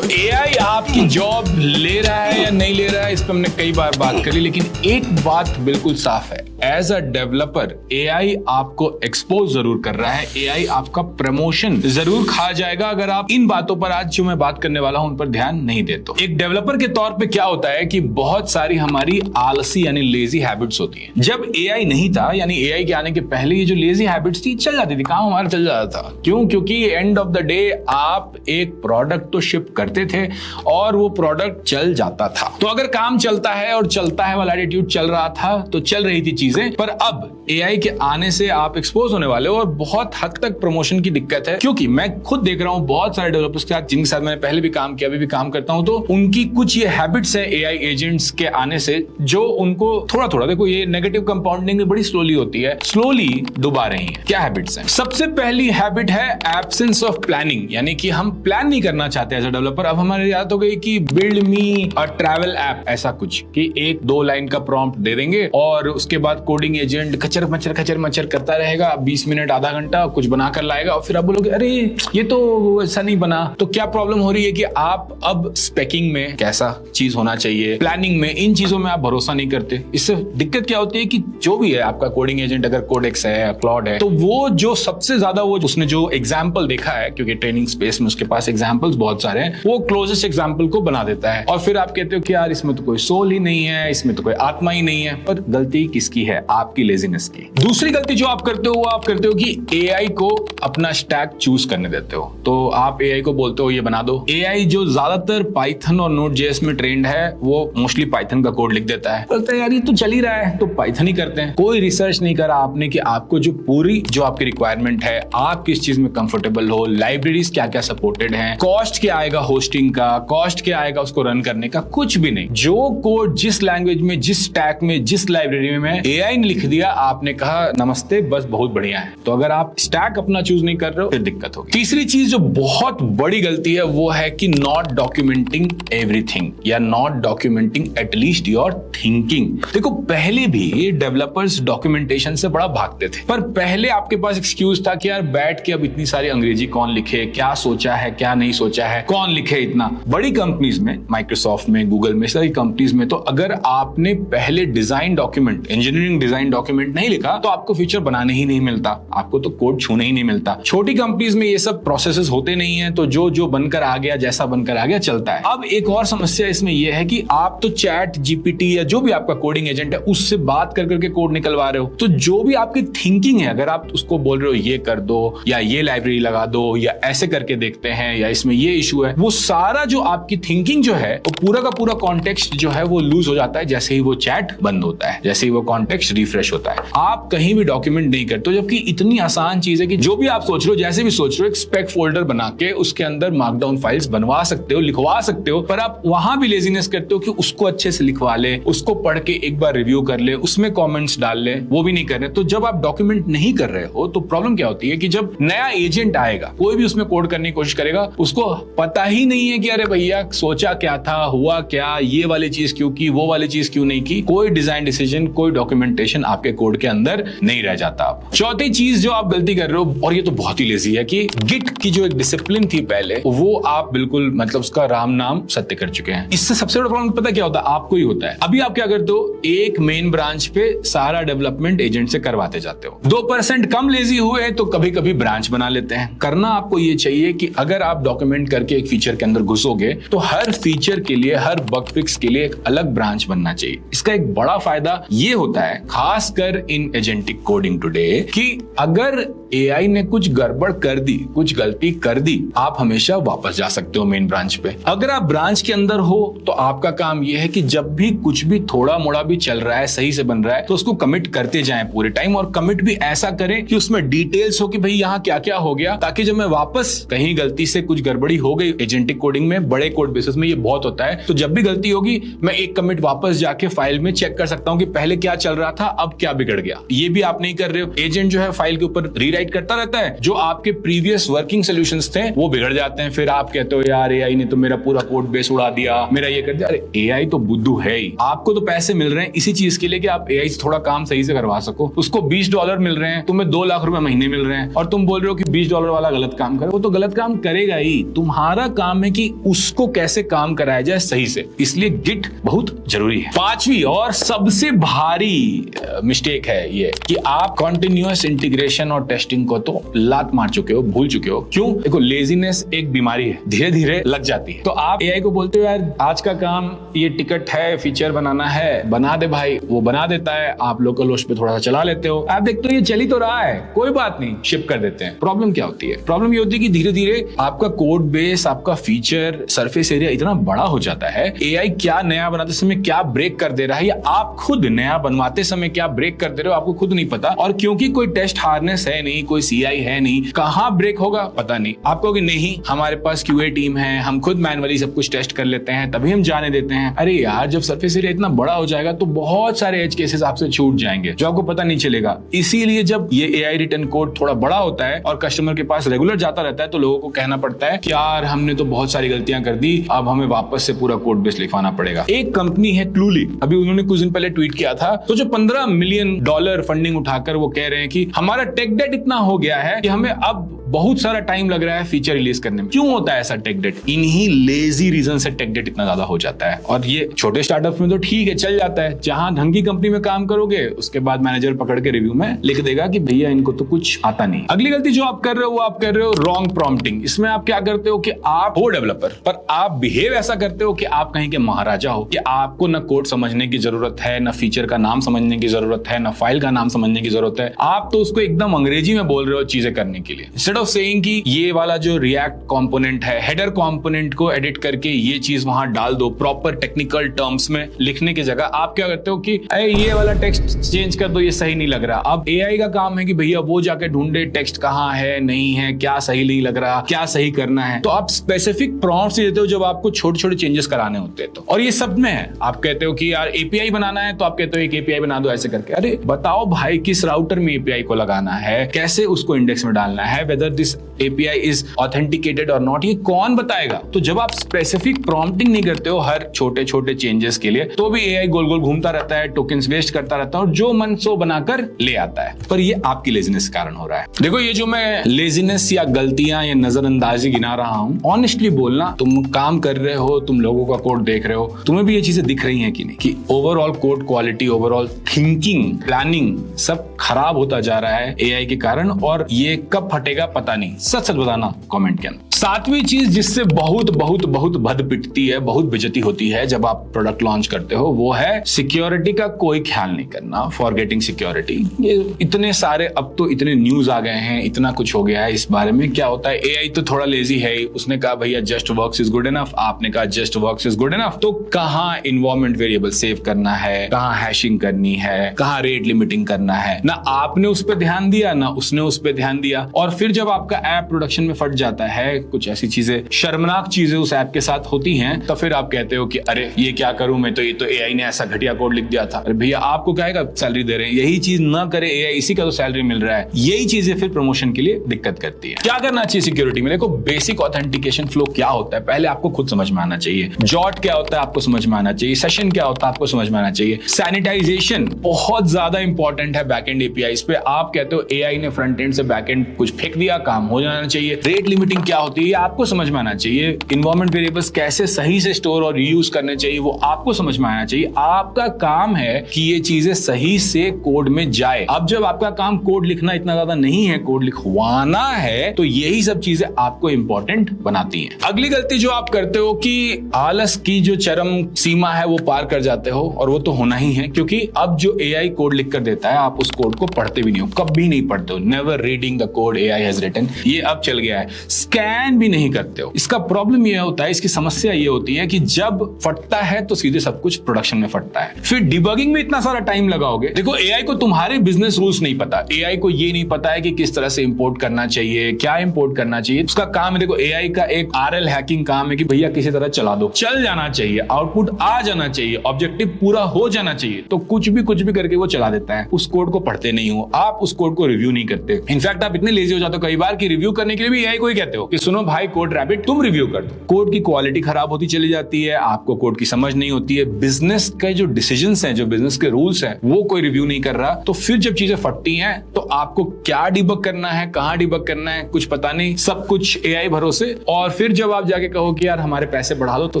तो एआई आपकी जॉब ले रहा है या नहीं ले रहा है, इस पर हमने कई बार बात करी, लेकिन एक बात बिल्कुल साफ है, एज अ डेवलपर एआई आपको एक्सपोज जरूर कर रहा है, एआई आपका प्रमोशन जरूर खा जाएगा अगर आप इन बातों पर आज जो मैं बात करने वाला हूं उन पर ध्यान नहीं दे तो। एक डेवलपर के तौर पे क्या होता है कि बहुत सारी हमारी आलसी यानी लेजी हैबिट्स होती हैं। जब एआई नहीं था यानी एआई के आने के पहले ये जो लेजी हैबिट्स थी चल जाती थी, काम हमारा चल जाता था। क्यों? क्योंकि एंड ऑफ द डे आप एक प्रोडक्ट तो शिप करते थे और वो प्रोडक्ट चल जाता था। तो अगर काम चलता है और चलता है वाला एटीट्यूड चल रहा था तो चल रही थी चीजें, पर अब एआई के आने से आप एक्सपोज होने वाले हो और बहुत हद तक प्रमोशन की दिक्कत है। क्योंकि मैं खुद देख रहा हूं बहुत सारे डेवलपर्स के साथ जिनके साथ मैंने पहले भी काम किया, अभी भी काम करता हूं, तो उनकी कुछ ये हैबिट्स है एआई एजेंट्स के आने से जो उनको थोड़ा थोड़ा, देखो ये नेगेटिव कंपाउंडिंग बड़ी स्लोली होती है, स्लोली डुबा रही है। क्या हैबिट्स हैं? सबसे पहली हैबिट है एब्सेंस ऑफ प्लानिंग, यानी कि हम प्लान नहीं करना चाहते एज अ डेवलपर। अब हमारे याद हो गई कि build me a travel app, ऐसा कुछ कि एक दो लाइन का प्रॉम्प्ट दे देंगे और उसके बाद कोडिंग एजेंट खचर मचर करता रहेगा 20 मिनट आधा घंटा कुछ बनाकर लाएगा और फिर आप बोलोगे अरे ये तो ऐसा नहीं बना। तो क्या प्रॉब्लम हो रही है कि आप अब स्पेकिंग में कैसा चीज होना चाहिए, प्लानिंग में, इन चीजों में आप भरोसा नहीं करते। इससे दिक्कत क्या होती है कि जो भी है आपका कोडिंग एजेंट, अगर कोडेक्स है, क्लॉड है, तो वो जो सबसे ज्यादा वो उसने जो एग्जाम्पल देखा है, क्योंकि ट्रेनिंग स्पेस में उसके पास एग्जाम्पल्स बहुत सारे हैं, वो क्लोजेस्ट एग्जाम्पल को बना देता है और फिर आप कहते हो कि यार इसमें तो कोई सोल ही नहीं है, इसमें तो कोई आत्मा ही नहीं है। पर गलती किसकी है? आपकी लेजीनेस की। दूसरी गलती जो आप करते हो वो आप करते हो कि एआई को अपना स्टैक चूज करने देते हो। तो आप एआई को बोलते हो ये बना दो। एआई जो ज्यादातर पाइथन और नोड.जेएस में ट्रेंड है वो मोस्टली पाइथन का कोड लिख देता है, बोलता है यार ये तो चल ही रहा है तो पाइथन ही करते हैं। कोई रिसर्च नहीं करा आपने कि आपको जो पूरी जो आपकी रिक्वायरमेंट है, आप किस चीज में कंफर्टेबल हो, लाइब्रेरीज क्या क्या सपोर्टेड है, कॉस्ट क्या आएगा होस्टिंग का, कॉस्ट क्या आएगा उसको रन करने का, कुछ भी नहीं। जो कोड जिस लैंग्वेज में, जिस स्टैक में, जिस लाइब्रेरी में एआई ने लिख दिया, आपने कहा नमस्ते बस बहुत बढ़िया है। तो अगर आप स्टैक अपना चूज नहीं कर रहे हो फिर दिक्कत होगी। तीसरी चीज जो बहुत बड़ी गलती है वो है कि नॉट डॉक्यूमेंटिंग एवरीथिंग या not documenting at least your thinking. देखो पहले भी डेवलपर्स डॉक्यूमेंटेशन से बड़ा भागते थे, पर पहले आपके पास एक्सक्यूज था कि यार बैठ के अब इतनी सारी अंग्रेजी कौन लिखे, क्या सोचा है क्या नहीं सोचा है, कौन लिखे इतना। बड़ी कंपनीज में, माइक्रोसॉफ्ट में, गूगल में, सारी कंपनीज में, तो अगर आपने पहले design document, engineering design document नहीं लिखा तो आपको फीचर बनाने ही नहीं मिलता, आपको तो कोड छूने ही नहीं मिलता। छोटी कंपनीज में ये सब प्रोसेसेस होते नहीं है, तो जो बनकर आ गया, जैसा बनकर आ गया चलता है। अब एक और समस्या इसमें यह है कि आप तो चैट जीपीटी या जो भी आपका कोडिंग एजेंट है उससे बात कर करके कोड निकलवा रहे हो, तो जो भी आपकी थिंकिंग है अगर आप उसको बोल रहे हो ये कर दो या ये लाइब्रेरी लगा दो या ऐसे करके देखते हैं या इसमें ये इशू है, वो सारा जो आपकी थिंकिंग जो है वो पूरा का पूरा कॉन्टेक्स्ट जो है वो लूज हो जाता है जैसे ही वो चैट बंद होता है, जैसे ही वो कॉन्टेक्स्ट रिफ्रेश होता है। आप कहीं भी डॉक्यूमेंट नहीं करते, जबकि इतनी आसान चीज है कि जो भी आप सोच रहे हो, जैसे भी सोच रहे हो, एक स्पेक फोल्डर बना के उसके अंदर मार्कडाउन फाइल्स बनवा सकते हो, लिखवा सकते हो, पर आप वहां भी लेजीनेस करते हो कि उसको अच्छे से लिखवा ले, उसको पढ़ के एक बार रिव्यू कर ले, उसमें कमेंट्स डाल ले, वो भी नहीं कर रहे। तो जब आप डॉक्यूमेंट नहीं कर रहे हो तो प्रॉब्लम क्या होती है कि जब नया एजेंट आएगा, कोई भी उसमें कोड करने की कोशिश करेगा, उसको पता ही नहीं है कि अरे भैया सोचा क्या था, हुआ क्या, ये वाली चीज क्यों की, वो वाली चीज क्यों नहीं की। कोई डिजाइन डिसीजन, कोई डॉक्यूमेंटेशन आपके कोड के अंदर नहीं रह जाता। चौथी चीज जो आप गलती कर रहे हो, और ये तो बहुत ही लेजी है, कि गिट की जो एक डिसिप्लिन थी पहले, वो आप बिल्कुल मतलब उसका राम नाम सत्य कर चुके हैं। इससे सबसे बड़ा प्रॉब्लम पता क्या होता है? आपको ही होता है। अभी आप क्या करते हो, एक मेन ब्रांच पे सारा डेवलपमेंट एजेंट से करवाते जाते हो। 2% कम लेजी हुए तो कभी कभी ब्रांच बना लेते हैं। करना आपको ये चाहिए कि अगर आप डॉक्यूमेंट करके एक फीचर के अंदर घुसोगे तो हर फीचर के लिए, हर बग फिक्स के लिए एक अलग ब्रांच बनना चाहिए। इसका एक बड़ा फायदा ये होता है, खासकर इन एजेंटिक कोडिंग टुडे, कि अगर एआई ने कुछ गड़बड़ कर दी, कुछ गलती कर दी, आप हमेशा वापस जा सकते हो मेन ब्रांच पे। अगर आप ब्रांच के अंदर हो तो आपका काम यह है कि जब भी कुछ भी थोड़ा मोड़ा भी चल रहा है, सही से बन रहा है, तो उसको कमिट करते जाएं पूरे टाइम, और कमिट भी ऐसा करें कि उसमें डिटेल्स हो कि भाई यहाँ क्या क्या हो गया, ताकि जब मैं वापस कहीं गलती से कुछ गड़बड़ी हो गई, एजेंटिक कोडिंग में, बड़े कोड बेसिस में ये बहुत होता है, तो जब भी गलती होगी मैं एक कमिट वापस जाके फाइल में चेक कर सकता हूं कि पहले क्या चल रहा था, अब क्या बिगड़ गया। ये भी आप नहीं कर रहे हो। एजेंट जो है फाइल के ऊपर रीराइट रीराइट करता रहता है, जो आपके प्रीवियस वर्किंग सॉल्यूशंस थे वो बिगड़ जाते हैं। फिर आप कहते हो यार एआई ने तो मेरा पूरा कोड बेस उड़ा दिया, मेरा ये कर दिया। अरे एआई तो बुद्धू है ही, आपको तो पैसे मिल रहे हैं इसी चीज के लिए कि आप एआई से थोड़ा काम सही से करवा सको। उसको $20 मिल रहे हैं, तुम्हें 2 लाख रुपए महीने मिल रहे हैं, और तुम बोल रहे हो कि $20 वाला गलत काम करे। वो तो गलत काम करेगा ही, तुम्हारा काम है कि उसको कैसे काम कराया जाए सही से। इसलिए गिट बहुत जरूरी है। 5वीं और सबसे भारी मिस्टेक है ये कि आप कॉन्टिन्यूअस इंटीग्रेशन और टेस्टिंग को तो लात मार चुके हो, भूल चुके हो। क्यों? देखो, लेजीनेस एक बीमारी है, धीरे धीरे लग जाती है। तो आप एआई को बोलते हो यार आज का काम ये टिकट है, फीचर बनाना है, बना दे भाई, वो बना देता है। आप लोकल होस्ट पे थोड़ा सा चला लेते हो, आप देखते हो ये चल ही तो रहा है, कोई बात नहीं, शिप कर देते हैं। प्रॉब्लम क्या होती है? प्रॉब्लम ये होती है कि धीरे धीरे आपका कोड बेस, आपका फीचर, सरफेस एरिया इतना बड़ा हो जाता है, एआई क्या नया बनाते समय क्या ब्रेक कर दे रहा है, या आप खुद नया बनवाते समय क्या ब्रेक कर दे रहे हो, आपको खुद नहीं पता। और क्योंकि कोई टेस्ट हार्नेस है नहीं, कोई सीआई है नहीं, कहां ब्रेक होगा पता नहीं। आप कहोगे नहीं हमारे पास क्यूए टीम है, हम खुद मैनुअली सब कुछ टेस्ट कर लेते हैं, तभी हम जाने देते हैं। अरे यार, जब सरफेस एरिया इतना बड़ा हो जाएगा तो बहुत सारे एज केसेस आपसे छूट जाएंगे जो आपको पता नहीं चलेगा। इसीलिए जब ये एआई रिटन कोड थोड़ा बड़ा होता है और कस्टमर के पास रेगुलर जाता रहता है, तो लोगों को कहना पड़ता है कि यार हमने तो बहुत सारी गलतियां कर दी, अब हमें वापस से पूरा कोड बेस लिखवाना पड़ेगा। एक कंपनी है क्लूली, अभी उन्होंने कुछ दिन पहले ट्वीट किया था, तो जो $15 मिलियन फंडिंग उठाकर वो कह रहे हैं कि हमारा टेक डेट इतना हो गया है कि हमें अब बहुत सारा टाइम लग रहा है फीचर रिलीज करने में। क्यों होता है ऐसा टेक डेट? इन्हीं लेजी रीजन से टेक डेट इतना ज्यादा हो जाता है। और ये छोटे स्टार्टअप्स में तो ठीक है, चल जाता है। जहां ढंग की कंपनी में काम करोगे उसके बाद मैनेजर पकड़ के रिव्यू में लिख देगा कि भैया इनको तो कुछ आता नहीं। अगली गलती जो आप कर रहे हो वो आप कर रहे हो रॉन्ग प्रॉम्प्टिंग। इसमें आप क्या करते हो कि आप हो डेवलपर, पर आप बिहेव ऐसा करते हो कि आप कहीं के महाराजा हो, कि आपको न कोड समझने की जरूरत है, न फीचर का नाम समझने की जरूरत है, न फाइल का नाम समझने की जरूरत है। आप तो उसको एकदम अंग्रेजी में बोल रहे हो चीजें करने के लिए। इंस्टेड ऑफ सेइंग कि ये वाला जो रिएक्ट कंपोनेंट है, हेडर कंपोनेंट को एडिट करके ये चीज वहां डाल दो प्रॉपर टेक्निकल टर्म्स में लिखने की जगह, आप क्या करते हो कि ये वाला टेक्स्ट चेंज कर दो, ये सही नहीं लग रहा। अब एआई का काम है कि भैया वो जाके ढूंढे टेक्स्ट कहां है, नहीं है, क्या सही नहीं लग रहा, क्या सही करना है। तो आप स्पेसिफिक प्रॉम्प्ट्स देते हो जब आपको छोटे छोटे चेंजेस कराने होते हैं। तो और ये सब में है, आप कहते हो कि यार एपीआई बनाना है, तो आप कहते हो एक एपीआई बना दो ऐसे करके। अरे बताओ भाई किस राउटर में एपीआई को लगाना है, कैसे उसको इंडेक्स में डालना है, whether this API is authenticated or not, ये कौन बताएगा? तो जब आप स्पेसिफिक प्रॉम्प्टिंग नहीं करते हो हर छोटे छोटे चेंजेस के लिए, तो भी एआई गोल गोल घूमता रहता है, टोकन्स वेस्ट करता रहता है और जो मन सो बनाकर ले आता है। पर ये आपकी लेजीनेस के कारण हो रहा है। देखो, ये जो मैं लेजीनेस या गलतियां या नजरअंदाजी गिना रहा हूं, ऑनेस्टली बोलना, तुम काम कर रहे हो, तुम लोगों का कोड देख रहे हो, तुम्हें भी ये चीजें दिख रही हैं कि नहीं, कि overall code quality, overall thinking, planning सब खराब होता जा रहा है एआई के कारण, और ये कब फटेगा पता नहीं। सच सच बताना कमेंट के अंदर। 7वीं चीज जिससे बहुत बहुत बहुत भद पिटती है, बहुत बेइज्जती होती है जब आप प्रोडक्ट लॉन्च करते हो, वो है सिक्योरिटी का कोई ख्याल नहीं करना, फॉरगेटिंग सिक्योरिटी। ये इतने सारे, अब तो इतने न्यूज आ गए हैं, इतना कुछ हो गया है इस बारे में। क्या होता है, एआई तो थोड़ा लेजी है, उसने कहा भैया just works is good enough, आपने कहा just works is good enough, तो कहां इन्वायरमेंट वेरिएबल सेव करना है, कहां हैशिंग करनी है, कहां रेट लिमिटिंग करना है, ना आपने उस पर ध्यान दिया ना उसने उस पर ध्यान दिया। और फिर जब आपका ऐप प्रोडक्शन में फट जाता है, कुछ ऐसी चीजें, शर्मनाक चीजें उस ऐप के साथ होती हैं, तो फिर आप कहते हो कि अरे ये क्या करूं मैं, तो ये तो एआई ने ऐसा घटिया कोड लिख दिया था। अरे भैया आपको क्या है, सैलरी दे रहे हैं, यही चीज ना करे एआई, इसी का तो सैलरी मिल रहा है। यही चीजें फिर प्रमोशन के लिए दिक्कत करती है। क्या करना चाहिए सिक्योरिटी में? देखो, बेसिक ऑथेंटिकेशन फ्लो क्या होता है पहले आपको खुद समझ में आना चाहिए। जॉट क्या होता है आपको समझ में आना चाहिए। सेशन क्या होता है आपको समझ में आना चाहिए। सैनिटाइजेशन बहुत ज्यादा इंपॉर्टेंट है बैकएंड एपीआईज पे। आप कहते हो एआई ने फ्रंट एंड से बैकएंड कुछ फेंक दिया, काम हो जाना चाहिए। रेट लिमिटिंग क्या होती है आपको समझ में आना चाहिए। इन्वायरमेंट वेरिएबल्स कैसे सही से स्टोर और यूज करने चाहिए वो आपको समझ में आना चाहिए। आपका काम है कि ये चीजें सही से कोड में जाए। अब जब आपका काम कोड लिखना इतना ज्यादा नहीं है, कोड लिखवाना है, तो यही सब चीजें आपको इंपॉर्टेंट बनाती हैं। अगली गलती जो आप करते हो कि आलस की जो चरम सीमा है वो पार कर जाते हो, और वो तो होना ही है, क्योंकि अब जो एआई कोड लिख कर देता है आप उस कोड को पढ़ते भी नहीं हो, कभी नहीं पढ़ते हो। Never reading the code AI has written, ये अब चल गया है। स्कैन अंडरस्टैंड भी नहीं करते हो। इसका प्रॉब्लम यह होता है, इसकी समस्या ये होती है कि जब फटता है तो सीधे सब कुछ प्रोडक्शन में फटता है, फिर डिबगिंग में इतना सारा टाइम लगाओगे। देखो एआई को तुम्हारे बिजनेस रूल्स नहीं पता, एआई को ये नहीं पता है कि किस तरह से इंपोर्ट करना चाहिए, क्या इंपोर्ट करना चाहिए। उसका काम है, देखो एआई का एक आरएल हैकिंग काम है कि भैया किसी तरह चला दो, चल जाना चाहिए, आउटपुट आ जाना चाहिए, ऑब्जेक्टिव पूरा हो जाना चाहिए, तो कुछ भी करके वो चला देता है। उस कोड को पढ़ते नहीं हो आप, उस कोड को रिव्यू नहीं करते। इनफैक्ट आप इतने लेजी हो जाते हो कई बार कि रिव्यू करने के लिए भी एआई को ही कहते हो कि सुनो भाई कोड रैबिट तुम रिव्यू कर दो। कोड की क्वालिटी खराब होती चली जाती है, आपको कोड की समझ नहीं होती है, बिजनेस के जो डिसीजंस हैं, जो बिजनेस के रूल्स हैं, वो कोई रिव्यू नहीं कर रहा। तो फिर जब चीजें फटती हैं तो आपको क्या डिबग करना है, कहां डिबग करना है, कुछ पता नहीं, सब कुछ एआई भरोसे। और फिर जब आप जाके कहो कि यार हमारे पैसे बढ़ा दो, तो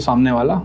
सामने वाला,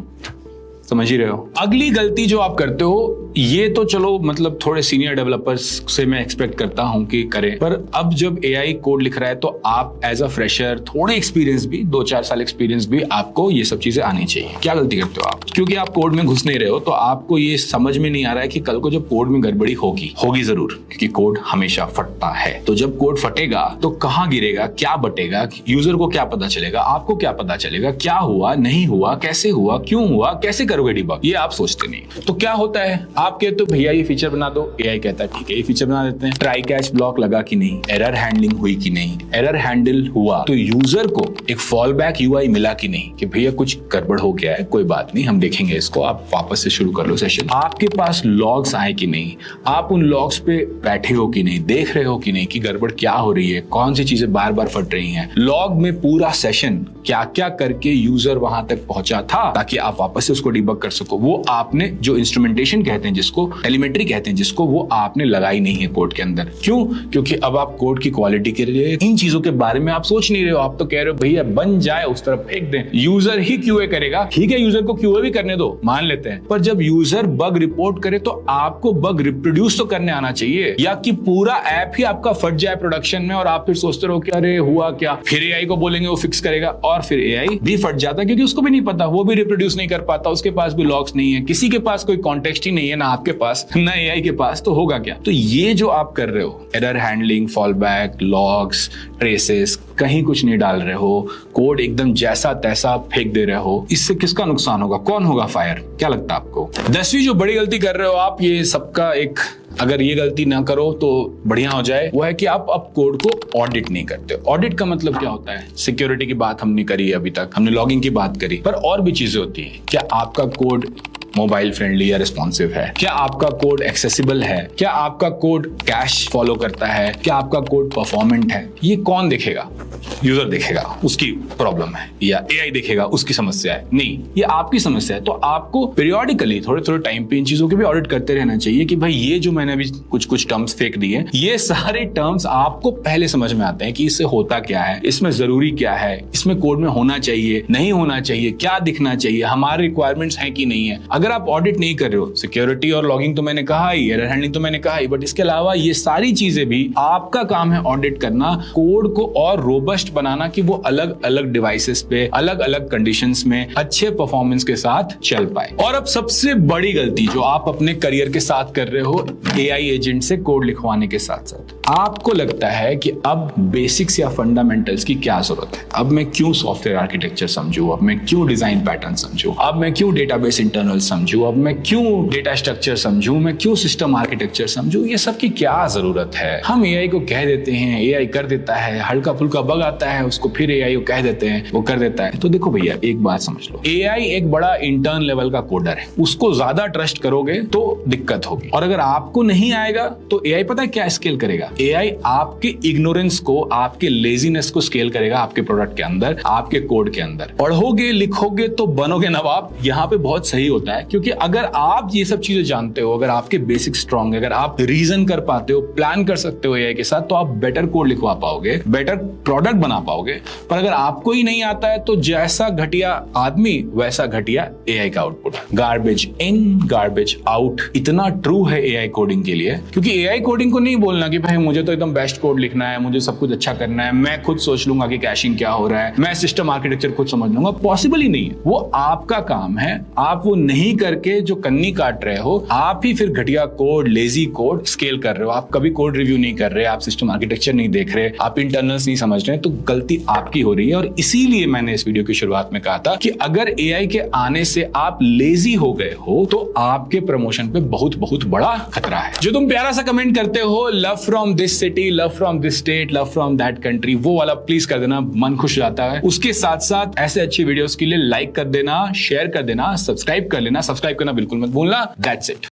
समझ ही रहे हो। अगली गलती जो आप करते हो, ये तो चलो मतलब थोड़े सीनियर डेवलपर्स से मैं एक्सपेक्ट करता हूं कि करें, पर अब जब एआई कोड लिख रहा है तो आप एज अ फ्रेशर, थोड़े एक्सपीरियंस भी, 2-4 साल एक्सपीरियंस भी, आपको ये सब चीजें आनी चाहिए। क्या गलती करते हो आप? क्योंकि आप कोड में घुस नहीं रहे हो, तो आपको ये समझ में नहीं आ रहा है कि कल को जब कोड में गड़बड़ी होगी जरूर, क्योंकि कोड हमेशा फटता है। तो जब कोड फटेगा तो कहां गिरेगा, क्या बटेगा, यूजर को क्या पता चलेगा, आपको क्या पता चलेगा, क्या हुआ, नहीं हुआ, कैसे हुआ, क्यों हुआ, कैसे करोगे डिबग, ये आप सोचते नहीं। तो क्या होता है, आप कहते हो भैया ये फीचर बना दो, एआई कहता है ठीक है ये फीचर बना देते हैं। ट्राई कैच ब्लॉक लगा कि नहीं, एरर हैंडलिंग हुई कि नहीं, एरर हैंडल हुआ तो यूजर को एक फॉल बैक यूआई मिला कि नहीं, कि भैया कुछ गड़बड़ हो गया है, कोई बात नहीं हम देखेंगे इसको, आप वापस से शुरू कर लो सेशन। आपके पास लॉग्स आए कि नहीं, आप उन लॉग्स पे बैठे हो कि नहीं, देख रहे हो कि नहीं कि गड़बड़ क्या हो रही है, कौन सी चीजें बार बार फट रही हैं, लॉग में पूरा सेशन क्या क्या करके यूजर वहां तक पहुंचा था, ताकि आप वापस से उसको डिबग कर सको। वो आपने जो इंस्ट्रूमेंटेशन कहते हैं, जिसको टेलीमेट्री कहते हैं, जिसको वो आपने लगाई नहीं है कोड के अंदर। क्यों? क्योंकि अब आप कोड की क्वालिटी के लिए इन चीजों के बारे में आप सोच नहीं रहे हो। आप तो कह रहे हो भैया बन जाए उस तरफ फेंक दें, यूजर ही क्यूए करेगा। ठीक है यूजर को क्यूए भी करने दो, मान लेते हैं, पर जब यूजर बग रिपोर्ट करे तो आपको बग रिप्रोड्यूस तो करने आना चाहिए, या कि पूरा ऐप ही आपका फट जाए प्रोडक्शन में और आप फिर सोचते रहो कि अरे हुआ क्या, फिर एआई को बोलेंगे वो फिक्स करेगा, और फिर एआई भी फट जाता क्योंकि उसको भी नहीं पता, वो भी रिप्रोड्यूस नहीं कर पाता, उसके पास भी लॉग्स नहीं है, किसी के पास कोई कॉन्टेक्स्ट ही नहीं है, ना आपके पास ना एआई के पास, तो होगा क्या? तो ये जो आप कर रहे हो, error handling, fall back, logs, traces, कहीं कुछ नहीं डाल रहे हो, कोड एकदम जैसा तैसा फेंक दे रहे हो, इससे किसका नुकसान होगा, कौन होगा फायर? क्या लगता है आपको? 10वीं जो बड़ी गलती कर रहे हो आप, ये सबका एक, अगर ये गलती ना करो तो बढ़िया हो जाए, वो है कि आप अब कोड को ऑडिट नहीं करते। ऑडिट का मतलब क्या होता है? सिक्योरिटी की बात हमने करी अभी तक, हमने लॉगिंग की बात करी, पर और भी चीजें होती है। क्या आपका कोड मोबाइल फ्रेंडली या रिस्पॉन्सिव है? क्या आपका कोड एक्सेसिबल है? क्या आपका कोड कैश फॉलो करता है? क्या आपका कोड परफॉर्मेंट है? ये कौन देखेगा? यूजर देखेगा, उसकी प्रॉब्लम है, या एआई देखेगा, उसकी समस्या है? नहीं, ये आपकी समस्या है। तो आपको पीरियोडिकली थोड़े टाइम पे इन चीजों के भी ऑडिट करते रहना चाहिए कि भाई ये जो मैंने अभी कुछ टर्म्स फेंक दिए, ये सारे टर्म्स आपको पहले समझ में आते हैं कि इससे होता क्या है, इसमें जरूरी क्या है, इसमें कोड में होना चाहिए, नहीं होना चाहिए, क्या दिखना चाहिए, हमारे रिक्वायरमेंट्स हैं कि नहीं है। अगर आप ऑडिट नहीं कर रहे हो, सिक्योरिटी और लॉगिंग तो मैंने कहा ही, एरर हैंडलिंग तो मैंने कहा ही, बट इसके अलावा ये सारी चीजें भी आपका काम है ऑडिट करना, कोड को और रोबस्ट बनाना कि वो अलग अलग डिवाइसेस पे, अलग अलग कंडीशंस में अच्छे परफॉर्मेंस के साथ चल पाए। और अब सबसे बड़ी गलती जो आप अपने करियर के साथ कर रहे हो, एआई एजेंट से कोड लिखवाने के साथ साथ, आपको लगता है कि अब बेसिक्स या फंडामेंटल्स की क्या जरूरत है, अब मैं क्यों सॉफ्टवेयर आर्किटेक्चर समझूं, अब मैं क्यों डिजाइन पैटर्न समझूं, अब मैं क्यों डेटाबेस इंटरनल समझूं, अब मैं क्यों डेटा स्ट्रक्चर समझूं, मैं क्यों सिस्टम आर्किटेक्चर समझूं, ये सब की क्या जरूरत है? हम एआई को कह देते हैं, एआई कर देता है, हल्का फुल्का बग आता है उसको फिर एआई को कह देते हैं, वो कर देता है। तो देखो भैया एक बात समझ लो, एआई एक बड़ा इंटर्न लेवल का कोडर है, उसको ज्यादा ट्रस्ट करोगे तो दिक्कत होगी, और अगर आपको नहीं आएगा तो एआई पता है क्या स्केल करेगा? एआई आपके इग्नोरेंस को, आपके लेजीनेस को स्केल करेगा आपके प्रोडक्ट के अंदर, आपके कोड के अंदर। पढ़ोगे लिखोगे तो बनोगे नवाब, यहाँ पे बहुत सही होता है, क्योंकि अगर आप ये सब चीजें जानते हो, अगर आपके बेसिक स्ट्रांग है, अगर आप रीजन कर पाते हो, प्लान कर सकते हो एआई के साथ, तो आप बेटर कोड लिखवा पाओगे, बेटर प्रोडक्ट बना पाओगे। पर अगर आपको ही नहीं आता है तो जैसा घटिया आदमी वैसा घटिया एआई का output. Garbage in garbage out, इतना ट्रू है एआई कोडिंग के लिए, क्योंकि एआई कोडिंग को नहीं बोलना कि भाई मुझे तो एकदम बेस्ट कोड लिखना है, मुझे सब कुछ अच्छा करना है, मैं खुद सोच लूंगा कि कैशिंग क्या हो रहा है, मैं सिस्टम आर्किटेक्चर खुद समझ लूंगा, पॉसिबल ही नहीं है। वो आपका काम है, आप वो नहीं ही करके जो कन्नी काट रहे हो, आप ही फिर घटिया कोड, लेजी कोड स्केल कर रहे हो। आप कभी कोड रिव्यू नहीं कर रहे, आप सिस्टम आर्किटेक्चर नहीं देख रहे, आप इंटरनल्स नहीं समझ रहे, तो गलती आपकी हो रही है। और इसीलिए मैंने इस वीडियो की शुरुआत में कहा था कि अगर एआई के आने से आप लेजी हो गए हो तो आपके प्रमोशन पे बहुत बहुत बड़ा खतरा है। जो तुम प्यारा सा कमेंट करते हो, love from this city, love from this state, love from that country, वो वाला प्लीज कर देना, मन खुश जाता है। उसके साथ साथ ऐसे अच्छी वीडियोस के लिए लाइक कर देना, शेयर कर देना, सब्सक्राइब कर लेना। सब्सक्राइब करना बिल्कुल मत भूलना। That's it.